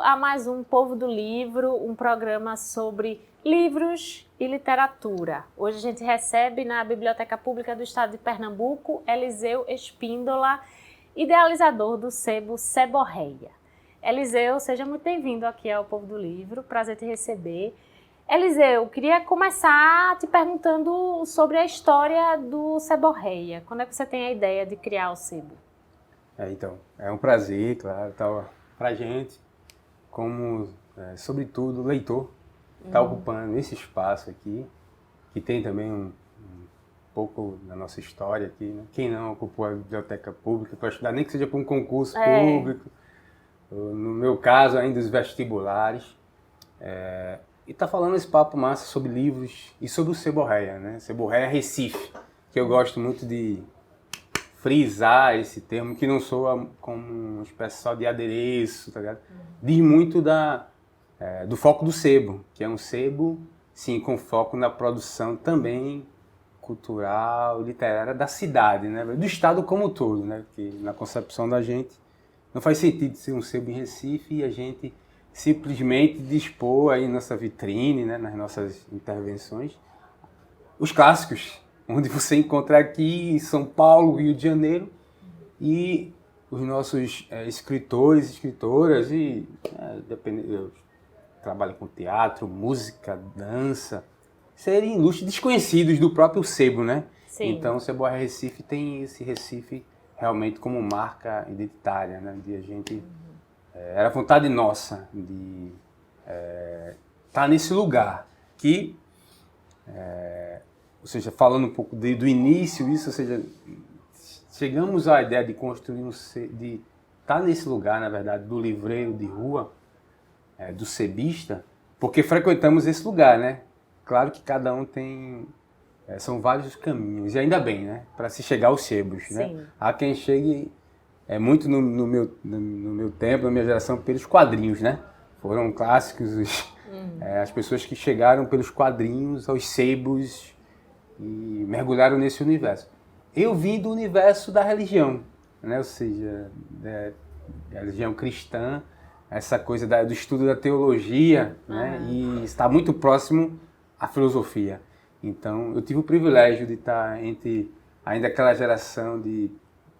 a mais um Povo do Livro, um programa sobre livros e literatura. Hoje a gente recebe na Biblioteca Pública do Estado de Pernambuco Eliseu Espíndola, idealizador do sebo Seborréia. Eliseu, seja muito bem-vindo aqui ao Povo do Livro, prazer te receber. Eliseu, queria começar te perguntando sobre a história do Seborréia. Quando é que você tem a ideia de criar o sebo? Então, é um prazer, claro, pra gente, como, sobretudo, leitor, tá ocupando esse espaço aqui, que tem também um pouco da nossa história aqui, né? Quem não ocupou a biblioteca pública para estudar, nem que seja para um concurso público, no meu caso ainda os vestibulares, e tá falando esse papo massa sobre livros e sobre o Seborréia, né? Seborréia Recife, que eu gosto muito de frisar esse termo, que não soa como uma espécie só de adereço, tá ligado? Diz muito do foco do sebo, que é um sebo, sim, com foco na produção também cultural, literária da cidade, né? Do estado como um todo, né? Porque na concepção da gente não faz sentido ser um sebo em Recife e a gente simplesmente dispor aí nossa vitrine, né? Nas nossas intervenções, os clássicos, onde você encontra aqui em São Paulo, Rio de Janeiro, e os nossos escritores, escritoras, e eu trabalho com teatro, música, dança, serem ilustres desconhecidos do próprio sebo, né? Sim. Então, o Seborréia Recife tem esse Recife realmente como marca identitária, né? De a gente, era vontade nossa de estar nesse lugar que, ou seja, falando um pouco do início, isso, ou seja, chegamos à ideia de construir de estar nesse lugar, na verdade, do livreiro de rua, do sebista, porque frequentamos esse lugar, né? Claro que cada um tem, são vários caminhos, e ainda bem, né? Para se chegar aos sebos, né? Há quem chegue, muito no meu tempo, na minha geração, pelos quadrinhos, né? Foram clássicos as pessoas que chegaram pelos quadrinhos aos sebos e mergulharam nesse universo. Eu vim do universo da religião, né? Ou seja, da religião cristã, essa coisa do estudo da teologia, né? E está muito próximo à filosofia. Então, eu tive o privilégio de estar entre ainda aquela geração de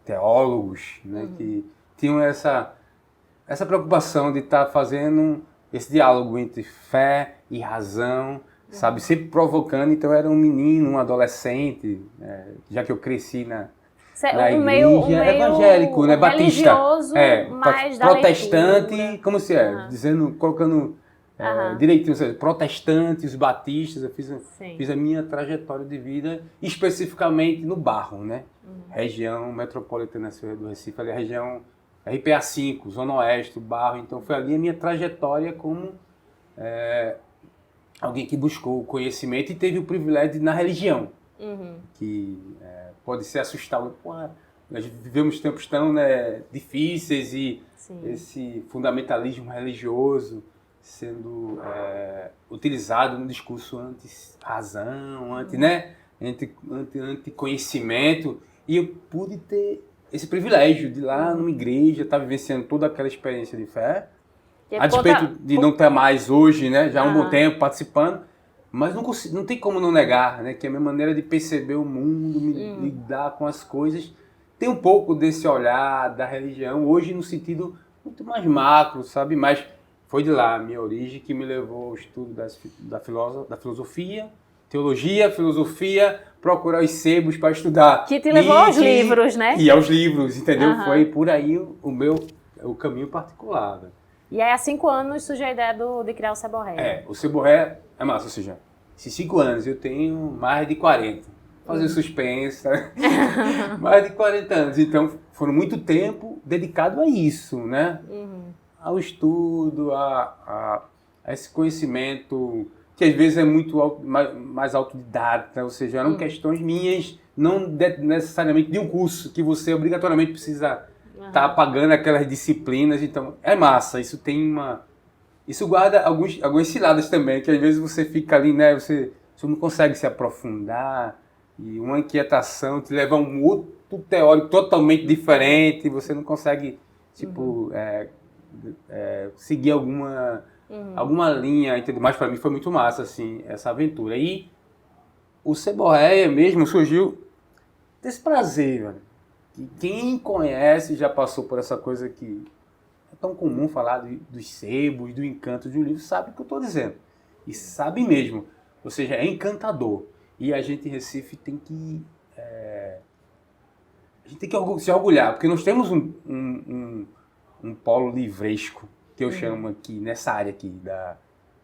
teólogos, né? Que tinham essa preocupação de estar fazendo esse diálogo entre fé e razão, sabe? Sempre provocando. Então, eu era um menino, um adolescente, já que eu cresci na igreja evangélico, né? Batista, mais protestante, como se colocando direitinho, ou seja, protestantes, batistas. Eu fiz a minha trajetória de vida especificamente no Barro, né? Região metropolitana do Recife, ali a região RPA 5, Zona Oeste, Barro. Então foi ali a minha trajetória como alguém que buscou o conhecimento e teve o privilégio de ir na religião, que pode ser assustador. Nós vivemos tempos tão difíceis e esse fundamentalismo religioso sendo utilizado no discurso anti-razão, anti-conhecimento. E eu pude ter esse privilégio de ir lá numa igreja, estar vivenciando toda aquela experiência de fé, a despeito de não estar mais hoje, né, já há um bom tempo participando, mas não tem como não negar, né, que a minha maneira de perceber o mundo, lidar com as coisas, tem um pouco desse olhar da religião, hoje no sentido muito mais macro, sabe? Mas foi de lá a minha origem que me levou ao estudo da filosofia, teologia, filosofia, procurar os sebos para estudar. Que te levou aos livros, né? E aos livros, entendeu? Foi por aí o caminho particular. Né? E aí, há 5 anos, surgiu a ideia de criar o Seborréia. O Seborréia é massa, ou seja, esses 5 anos eu tenho mais de 40. Fazer suspense, né? Mais de 40 anos. Então, foram muito tempo dedicado a isso, né? Ao estudo, a esse conhecimento, que às vezes é muito mais autodidata, ou seja, eram questões minhas, não necessariamente de um curso, que você obrigatoriamente precisa estar pagando aquelas disciplinas. Então, é massa, isso tem isso guarda algumas ciladas também, que às vezes você fica ali, né, você não consegue se aprofundar, e uma inquietação te leva a um outro teórico totalmente diferente, você não consegue, seguir alguma linha, entendeu? Mas para mim foi muito massa, assim, essa aventura. E o Seborréia mesmo surgiu desse prazer, velho. Que quem conhece já passou por essa coisa que é tão comum falar dos sebos, do encanto de um livro, sabe o que eu estou dizendo. E sabe mesmo. Ou seja, é encantador. E a gente em Recife tem que... a gente tem que se orgulhar, porque nós temos um polo livresco, que eu chamo aqui, nessa área aqui,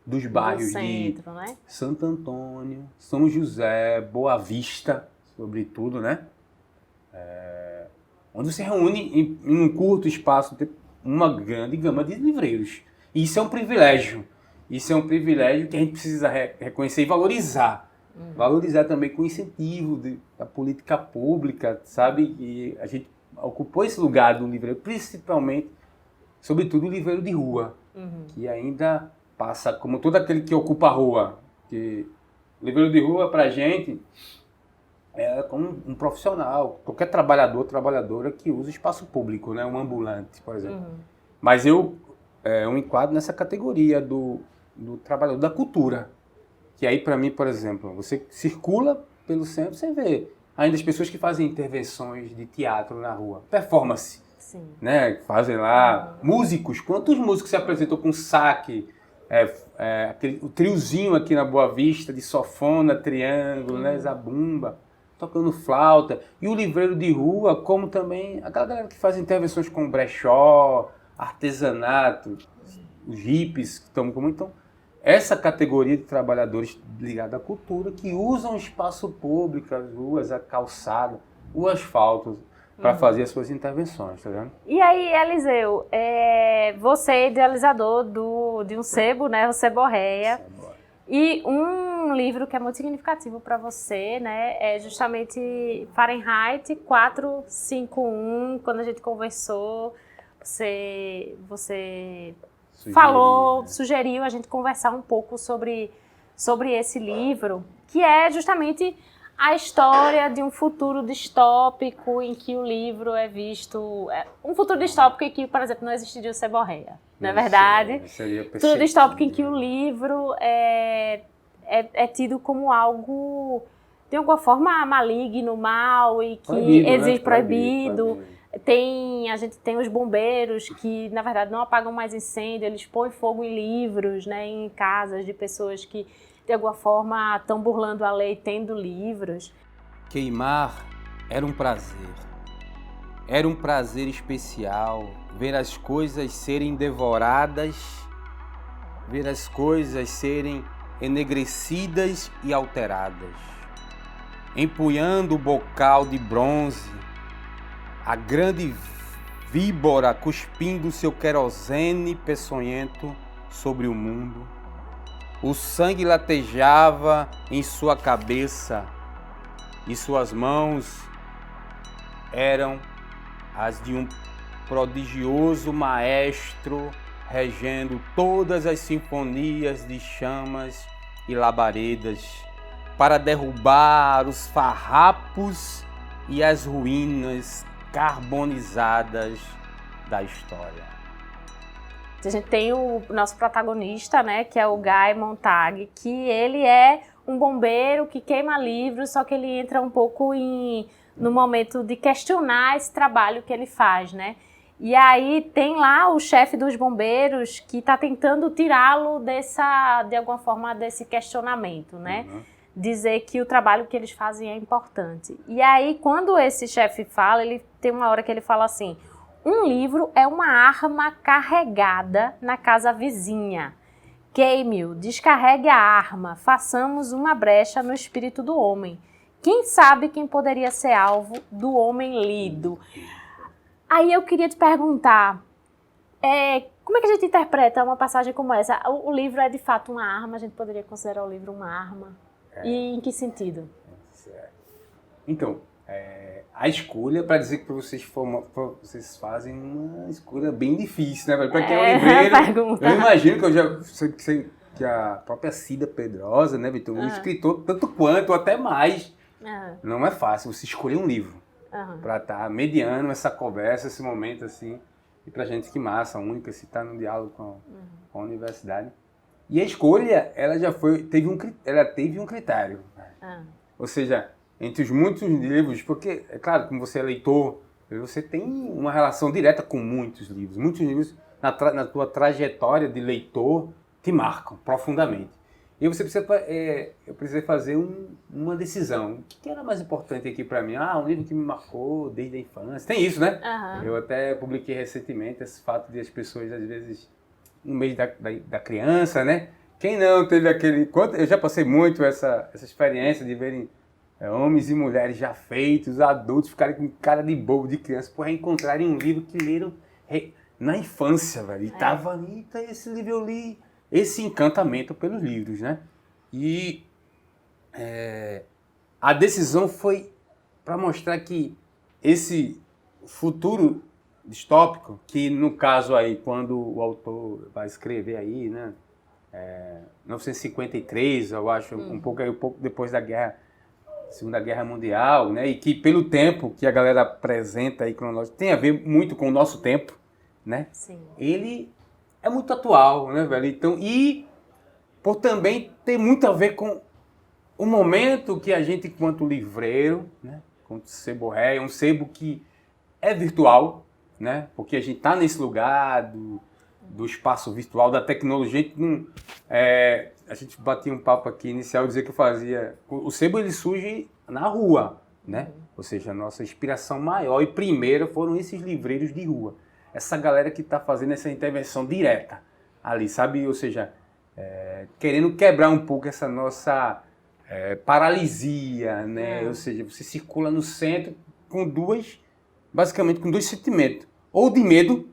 dos bairros centro, de né? Santo Antônio, São José, Boa Vista, sobretudo, né? Onde você reúne em um curto espaço de tempo uma grande gama de livreiros. E isso é um privilégio. Isso é um privilégio que a gente precisa reconhecer e valorizar. Valorizar também com incentivo da política pública, sabe? E a gente ocupou esse lugar do livreiro, principalmente, sobretudo o livreiro de rua, que ainda passa como todo aquele que ocupa a rua. Que o livreiro de rua, pra gente, é como um profissional, qualquer trabalhadora que usa espaço público, né? Um ambulante, por exemplo. Mas eu enquadro nessa categoria do trabalhador da cultura. Que aí, para mim, por exemplo, você circula pelo centro, você vê ainda as pessoas que fazem intervenções de teatro na rua, performance, né? Fazem lá músicos. Quantos músicos se apresentou com saque? O triozinho aqui na Boa Vista, de sanfona, triângulo, né? Zabumba, tocando flauta. E o livreiro de rua, como também aquela galera que faz intervenções com brechó, artesanato, os hippies que estão como então. Essa categoria de trabalhadores ligada à cultura que usam o espaço público, as ruas, a calçada, o asfalto, para fazer as suas intervenções, tá vendo? E aí, Eliseu, você é idealizador de um sebo, né, o Seborréia, e um livro que é muito significativo para você, né, é justamente Fahrenheit 451, quando a gente conversou, você sugeriu a gente conversar um pouco sobre esse livro, que é justamente a história de um futuro distópico em que o livro é visto... um futuro distópico em que, por exemplo, não existiria o Seborréia, não é verdade? Futuro distópico em que o livro é tido como algo, de alguma forma, maligno, mal e que existe proibido. A gente tem os bombeiros que, na verdade, não apagam mais incêndio, eles põem fogo em livros, né, em casas de pessoas que, de alguma forma, estão burlando a lei tendo livros. Queimar era um prazer. Era um prazer especial ver as coisas serem devoradas, ver as coisas serem enegrecidas e alteradas. Empunhando o bocal de bronze, a grande víbora cuspindo seu querosene peçonhento sobre o mundo. O sangue latejava em sua cabeça e suas mãos eram as de um prodigioso maestro regendo todas as sinfonias de chamas e labaredas para derrubar os farrapos e as ruínas carbonizadas da história. A gente tem o nosso protagonista, né, que é o Guy Montag, que ele é um bombeiro que queima livros, só que ele entra um pouco no momento de questionar esse trabalho que ele faz, né? E aí tem lá o chefe dos bombeiros que está tentando tirá-lo de alguma forma, desse questionamento, né? Dizer que o trabalho que eles fazem é importante. E aí, quando esse chefe fala, ele tem uma hora que ele fala assim: um livro é uma arma carregada na casa vizinha. Queime-o, descarregue a arma, façamos uma brecha no espírito do homem. Quem sabe quem poderia ser alvo do homem lido? Aí eu queria te perguntar, como é que a gente interpreta uma passagem como essa? O livro é de fato uma arma, a gente poderia considerar o livro uma arma? E em que sentido? Então, a escolha, para dizer que vocês fazem uma escolha bem difícil, né? Para quem é um livreiro, eu imagino que eu já sei que a própria Cida Pedrosa, né, Vitor, um escritor tanto quanto, ou até mais, não é fácil você escolher um livro para estar mediando essa conversa, esse momento assim E pra gente que massa, única, se está no diálogo com a universidade. E a escolha, ela já teve um critério. Ou seja, entre os muitos livros, porque, é claro, como você é leitor, você tem uma relação direta com muitos livros. Muitos livros, na tua trajetória de leitor, te marcam profundamente. E você precisa, eu precisei fazer uma decisão. O que era mais importante aqui para mim? Um livro que me marcou desde a infância. Tem isso, né? Eu até publiquei recentemente esse fato de as pessoas, às vezes, no meio da criança, né? Quem não teve aquele... Eu já passei muito essa experiência de verem homens e mulheres já feitos, adultos, ficarem com cara de bobo de criança, por reencontrarem um livro que leram na infância, velho. E tava ali, esse livro eu li... Esse encantamento pelos livros, né? E a decisão foi para mostrar que esse futuro distópico, que no caso aí, quando o autor vai escrever aí, né? 1953, eu acho, um pouco depois da Segunda Guerra Mundial, né? E que pelo tempo que a galera apresenta aí cronológico, tem a ver muito com o nosso tempo, né? Sim. Ele é muito atual, né, velho? Então, e por também ter muito a ver com o momento que a gente, enquanto livreiro, né, enquanto seborré, um sebo que é virtual, né? Porque a gente está nesse lugar do espaço virtual, da tecnologia. A gente batia um papo aqui inicial, dizer que eu fazia... O sebo, ele surge na rua, né? Ou seja, a nossa inspiração maior e primeira foram esses livreiros de rua. Essa galera que está fazendo essa intervenção direta ali, sabe? Ou seja, querendo quebrar um pouco essa nossa paralisia, né? Ou seja, você circula no centro basicamente com dois sentimentos. Ou de medo,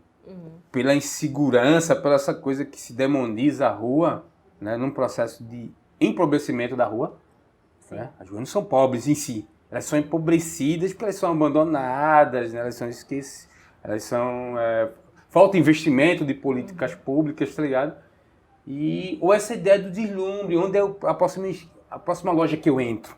pela insegurança, pela essa coisa que se demoniza a rua, né? Num processo de empobrecimento da rua. Né? As ruas não são pobres em si, elas são empobrecidas porque elas são abandonadas, né? Elas são esquecidas. Elas são... falta investimento de políticas públicas, tá ligado? Ou essa ideia do deslumbre, onde é a próxima loja que eu entro,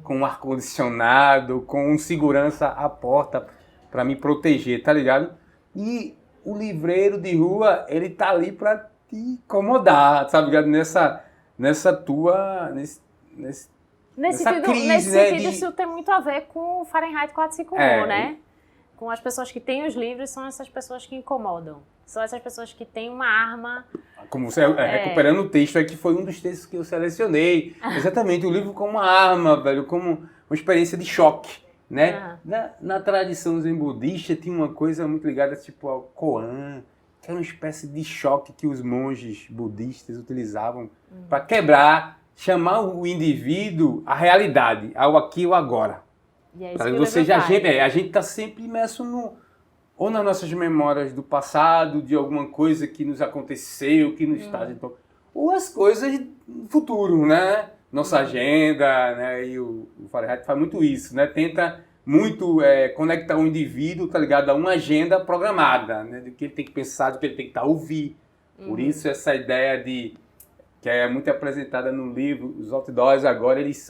com um ar-condicionado, com segurança à porta para me proteger, tá ligado? E o livreiro de rua, ele tá ali para te incomodar, sabe ligado? Nessa crise, nesse né? sentido, isso tem muito a ver com o Fahrenheit 451, né? Com as pessoas que têm os livros, são essas pessoas que incomodam. São essas pessoas que têm uma arma... Como você recuperando o texto, que foi um dos textos que eu selecionei. Exatamente, o livro como uma arma, velho, como uma experiência de choque, né? Na tradição zen budista tinha uma coisa muito ligada tipo ao Koan, que era uma espécie de choque que os monges budistas utilizavam para quebrar, chamar o indivíduo à realidade, ao aqui e ao agora. Ou seja, a gente está sempre imerso ou nas nossas memórias do passado, de alguma coisa que nos aconteceu, que nos traz, então, ou as coisas do futuro, né? Nossa agenda, né? E o Fahrenheit faz muito isso, né? Tenta muito conectar o indivíduo, tá ligado, a uma agenda programada, né? Do que ele tem que pensar, do que ele tem que ouvir. Por isso essa ideia que é muito apresentada no livro, os outdoors agora, eles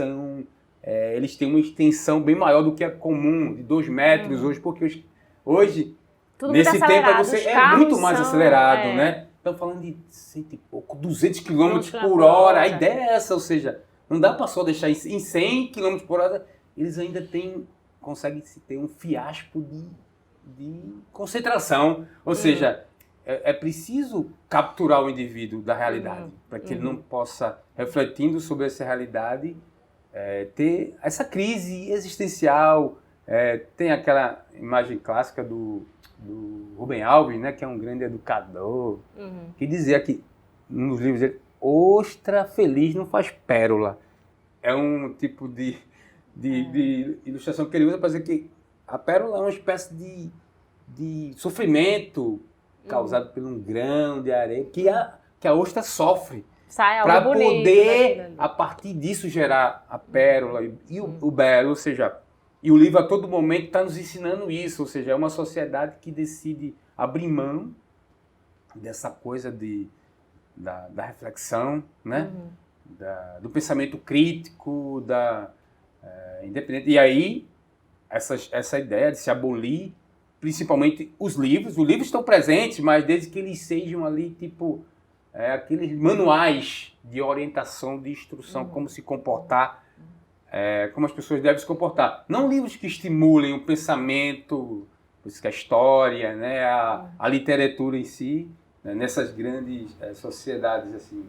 têm uma extensão bem maior do que a comum, de 2 metros hoje, porque hoje, tudo nesse tempo, é muito mais acelerado, né? Estamos falando de 100 e pouco, 200 km por hora. A ideia é essa, ou seja, não dá para só deixar em 100 km por hora, eles ainda conseguem ter um fiasco de concentração. Ou seja, é preciso capturar o indivíduo da realidade, para que ele não possa, refletindo sobre essa realidade, ter essa crise existencial. Tem aquela imagem clássica do Rubem Alves, né, que é um grande educador, que dizia que, nos livros dele, ostra feliz não faz pérola. É um tipo de ilustração que ele usa para dizer que a pérola é uma espécie de sofrimento causado por um grão de areia que a ostra sofre. Para poder, a partir disso, gerar a pérola e o belo, ou seja, e o livro a todo momento está nos ensinando isso, ou seja, é uma sociedade que decide abrir mão dessa coisa da reflexão, né? Do pensamento crítico, independente. E aí, essa ideia de se abolir principalmente os livros estão presentes, mas desde que eles sejam ali, tipo, aqueles manuais de orientação, de instrução, como se comportar, como as pessoas devem se comportar. Não livros que estimulem o pensamento, a história, né, a literatura em si, né, nessas grandes sociedades assim,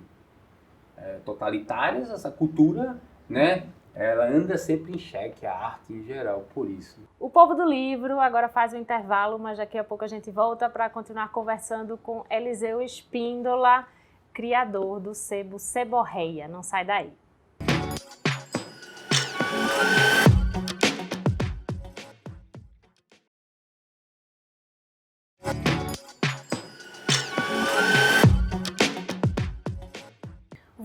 totalitárias, essa cultura, né, ela anda sempre em xeque, a arte em geral, por isso. O Povo do Livro agora faz um intervalo, mas daqui a pouco a gente volta para continuar conversando com Eliseu Espíndola, criador do sebo Seborreia. Não sai daí.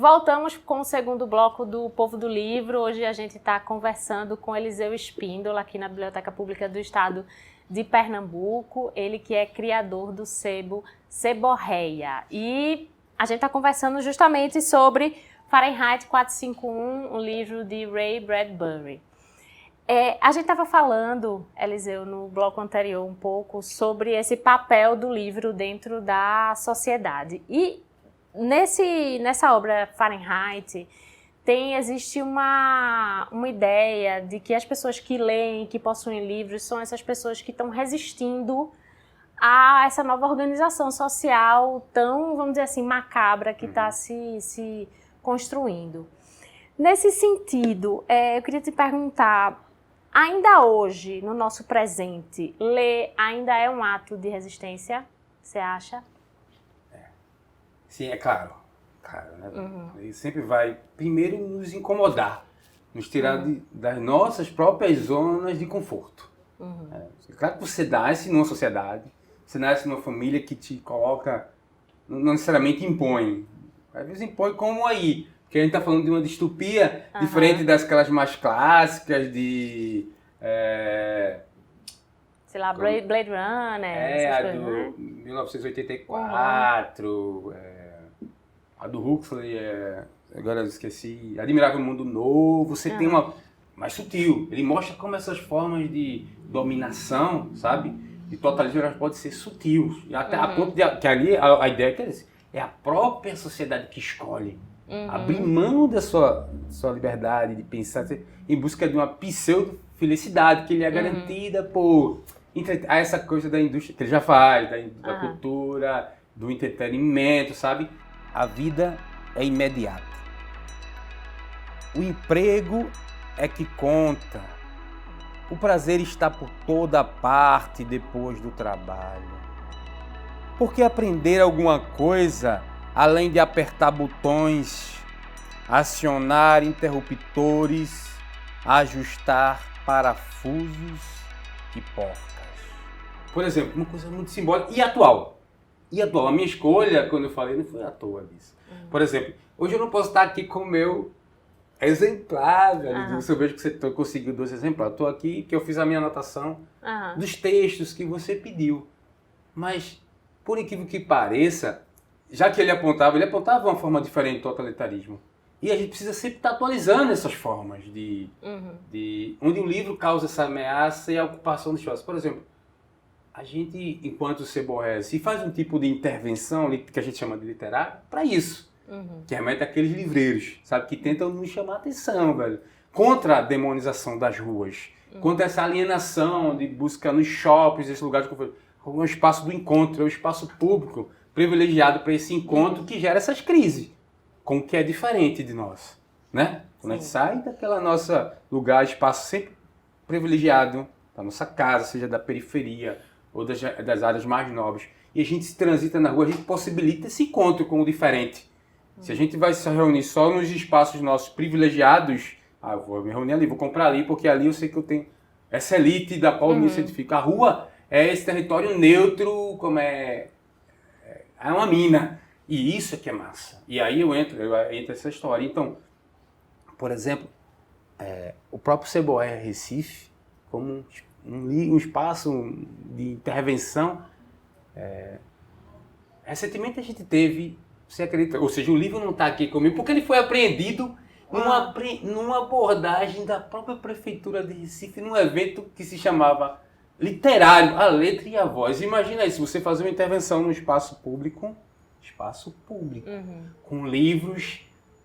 Voltamos com o segundo bloco do Povo do Livro. Hoje a gente está conversando com Eliseu Espíndola, aqui na Biblioteca Pública do Estado de Pernambuco. Ele que é criador do sebo Seborreia. E a gente está conversando justamente sobre Fahrenheit 451, um livro de Ray Bradbury. A gente estava falando, Eliseu, no bloco anterior um pouco sobre esse papel do livro dentro da sociedade. E nessa obra Fahrenheit existe uma ideia de que as pessoas que leem, que possuem livros, são essas pessoas que estão resistindo a essa nova organização social tão, vamos dizer assim, macabra que está se construindo. Nesse sentido, eu queria te perguntar, ainda hoje, no nosso presente, ler ainda é um ato de resistência, você acha? Sim, é claro, né? Ele sempre vai, primeiro, nos incomodar, nos tirar das nossas próprias zonas de conforto. Claro que você nasce numa sociedade, você nasce numa família que te coloca, não necessariamente impõe, às vezes impõe como aí, porque a gente está falando de uma distopia diferente daquelas mais clássicas de... sei lá, Blade Runner, essas coisas, né? 1984, a do Huxley, agora eu esqueci, Admirável Mundo Novo, você tem uma mais sutil, ele mostra como essas formas de dominação, sabe, de totalismo, elas podem ser sutis, e até a ponto de, que ali a ideia é a própria sociedade que escolhe, abrir mão da sua liberdade de pensar em busca de uma pseudo-felicidade que lhe é garantida por essa coisa da indústria que ele já faz, da cultura, do entretenimento, sabe? A vida é imediata. O emprego é que conta. O prazer está por toda parte depois do trabalho. Por que aprender alguma coisa além de apertar botões, acionar interruptores, ajustar parafusos e porcas? Por exemplo, uma coisa muito simbólica e atual. A minha escolha, quando eu falei, não foi à toa disso. Por exemplo, hoje eu não posso estar aqui com o meu exemplar, velho. Se eu vejo que você conseguiu 2 exemplares, estou aqui, que eu fiz a minha anotação dos textos que você pediu. Mas, por incrível que pareça, já que ele apontava uma forma diferente do totalitarismo. E a gente precisa sempre estar atualizando essas formas de onde o livro causa essa ameaça e a ocupação de espaço. Por exemplo, a gente, enquanto Seborreia, se faz um tipo de intervenção que a gente chama de literário para isso. Que remete àqueles livreiros, sabe? Que tentam nos chamar a atenção, velho. Contra a demonização das ruas. Contra essa alienação de busca nos shoppings, esses lugares que o espaço do encontro, é o espaço público privilegiado para esse encontro que gera essas crises. Com o que é diferente de nós, né? Quando a gente sai daquela nossa lugar, espaço sempre privilegiado, da nossa casa, seja da periferia ou das áreas mais nobres, e a gente se transita na rua, a gente possibilita esse encontro com o diferente. Se a gente vai se reunir só nos espaços nossos privilegiados, vou me reunir ali, vou comprar ali, porque ali eu sei que eu tenho essa elite da qual eu me identifico. A rua é esse território neutro, como é uma mina. E isso é que é massa. E aí eu entro essa história. Então, por exemplo, o próprio Seborreia Recife, como um espaço de intervenção, recentemente a gente teve, você acredita, ou seja, o livro não está aqui comigo, porque ele foi apreendido numa abordagem da própria Prefeitura de Recife, num evento que se chamava literário, a letra e a voz. Imagina isso, você fazer uma intervenção no espaço público, com livros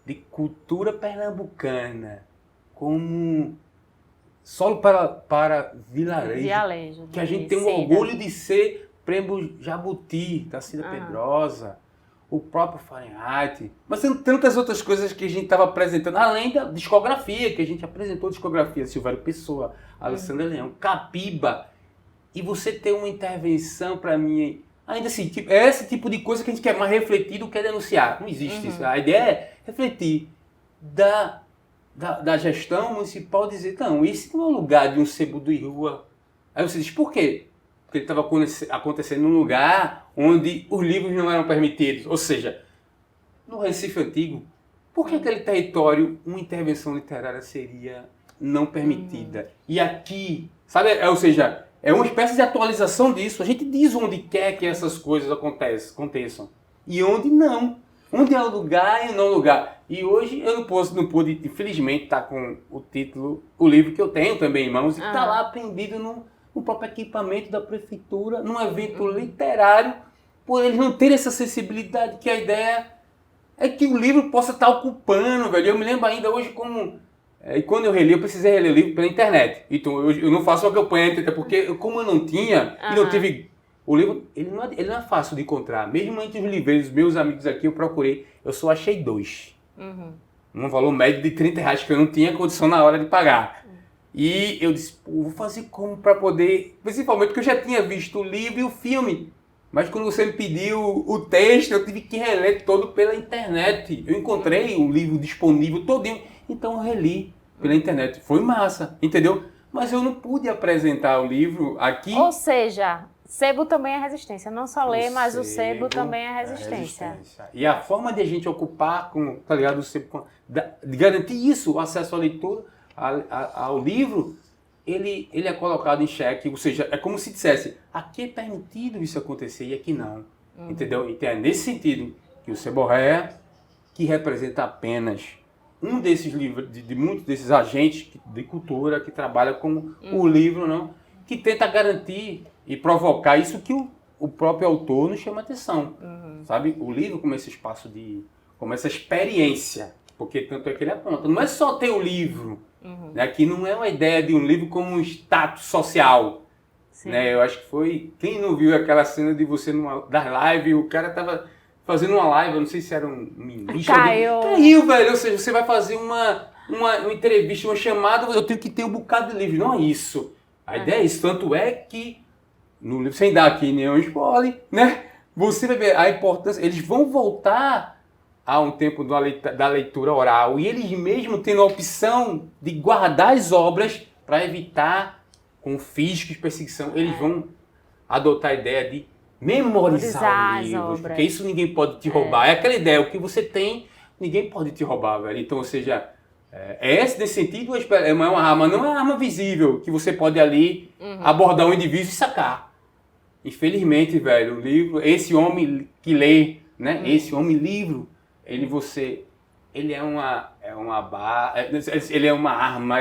de cultura pernambucana, como Solo para Vilarejo, que a gente tem um orgulho de ser Prêmio Jabuti, da Cida Pedrosa, o próprio Fahrenheit, mas tem tantas outras coisas que a gente estava apresentando, além da discografia, que a gente apresentou discografia, Silvério Pessoa, Alessandra Leão, Capiba, e você ter uma intervenção para mim, ainda assim, é esse tipo de coisa que a gente quer mais refletir do que denunciar, não existe isso, a ideia é refletir da gestão municipal, dizer, não, esse não é o lugar de um sebo de rua, aí você diz, por quê? Porque ele estava acontecendo num lugar onde os livros não eram permitidos. Ou seja, no Recife Antigo, por que aquele território, uma intervenção literária seria não permitida? E aqui, sabe? Ou seja, é uma espécie de atualização disso. A gente diz onde quer que essas coisas aconteçam. E onde não. Onde é o lugar e não o lugar. E hoje eu não pude, infelizmente, estar com o título, o livro que eu tenho também em mãos, e está lá aprendido no próprio equipamento da prefeitura, num evento literário, por eles não terem essa sensibilidade, que a ideia é que o livro possa estar ocupando, velho. Eu me lembro ainda hoje como... E quando eu reli, eu precisei reler o livro pela internet. Então eu não faço uma campanha, até porque como eu não tinha, e não tive... O livro, ele não é fácil de encontrar. Mesmo entre os livreiros, meus amigos aqui, eu procurei, eu só achei 2. Um valor médio de R$30, que eu não tinha condição na hora de pagar. E eu disse, vou fazer como para poder... Principalmente porque eu já tinha visto o livro e o filme. Mas quando você me pediu o texto, eu tive que reler todo pela internet. Eu encontrei o livro disponível todinho. Então eu reli pela internet. Foi massa, entendeu? Mas eu não pude apresentar o livro aqui. Ou seja, sebo também é resistência. Não só ler, mas o sebo também é resistência. E a forma de a gente ocupar, tá ligado? O sebo, de garantir isso, o acesso à leitura, ao livro, ele é colocado em xeque, ou seja, é como se dissesse, aqui é permitido isso acontecer e aqui não, entendeu? Então é nesse sentido que o Seborréia, que representa apenas um desses livros, de muitos desses agentes de cultura que trabalha com o livro, não, que tenta garantir e provocar isso que o próprio autor nos chama atenção, sabe? O livro como esse espaço como essa experiência, porque tanto é que ele aponta, não é só ter o livro, né? Que não é uma ideia de um livro como um status social, né? Eu acho que foi, quem não viu aquela cena de você das lives, o cara tava fazendo uma live, eu não sei se era um ministro, caiu, velho, ou seja, você vai fazer uma entrevista, uma chamada, eu tenho que ter um bocado de livro, não é isso, a ideia é isso, tanto é que no livro, sem dar aqui nenhum spoiler, né? Você vai ver a importância, eles vão voltar a um tempo da leitura oral e eles mesmo tendo a opção de guardar as obras para evitar confiscos, perseguição, eles vão adotar a ideia de memorizar os livros, porque isso ninguém pode te roubar. É aquela ideia, o que você tem, ninguém pode te roubar, velho. Então, ou seja, nesse sentido, é uma arma, não é uma arma visível, que você pode ali abordar um indivíduo e sacar. Infelizmente, velho, o livro, esse homem que lê, né? Esse homem livro, ele é uma arma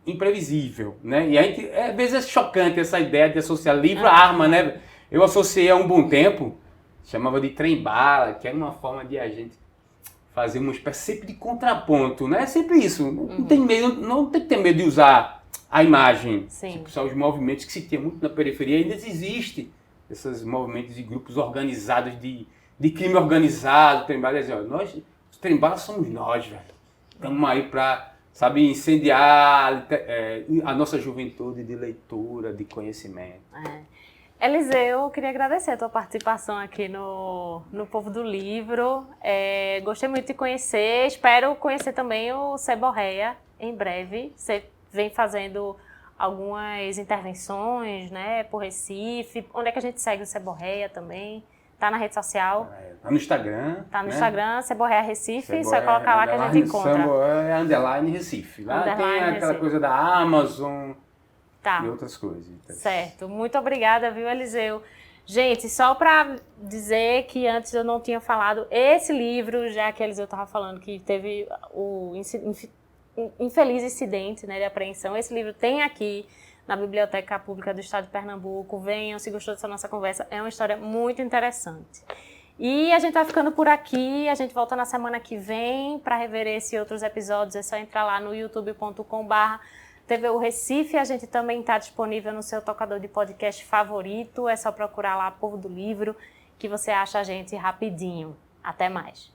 imprevisível, né? E aí, às vezes é chocante essa ideia de associar livro à arma, né? Eu associei há um bom tempo, chamava de trem-bala, que era uma forma de a gente fazer uma espécie sempre de contraponto, né? É sempre isso, não tem que ter medo de usar a imagem. Tipo, são os movimentos que se tinha muito na periferia, ainda existe esses movimentos de grupos organizados, de crime organizado, trem-bala, os trem-balas somos nós, velho. Estamos aí para, sabe, incendiar a nossa juventude de leitura, de conhecimento. Eliseu, eu queria agradecer a tua participação aqui no Povo do Livro. Gostei muito de conhecer, espero conhecer também o Seborréia em breve. Você vem fazendo algumas intervenções, né, por Recife. Onde é que a gente segue o Seborréia também? Tá na rede social? Tá no Instagram. Tá no Instagram, Seborréia Recife. Só colocar lá que a gente encontra. Seborréia _ Recife. Lá tem aquela coisa da Amazon. E outras coisas. Certo. Muito obrigada, viu, Eliseu? Gente, só para dizer que antes eu não tinha falado, esse livro, já que Eliseu estava falando que teve o infeliz incidente, né, de apreensão, esse livro tem aqui na Biblioteca Pública do Estado de Pernambuco. Venham, se gostou dessa nossa conversa, é uma história muito interessante. E a gente vai ficando por aqui, a gente volta na semana que vem para rever esse e outros episódios. É só entrar lá no youtube.com/TVU Recife. A gente também está disponível no seu tocador de podcast favorito. É só procurar lá Povo do Livro, que você acha a gente rapidinho. Até mais.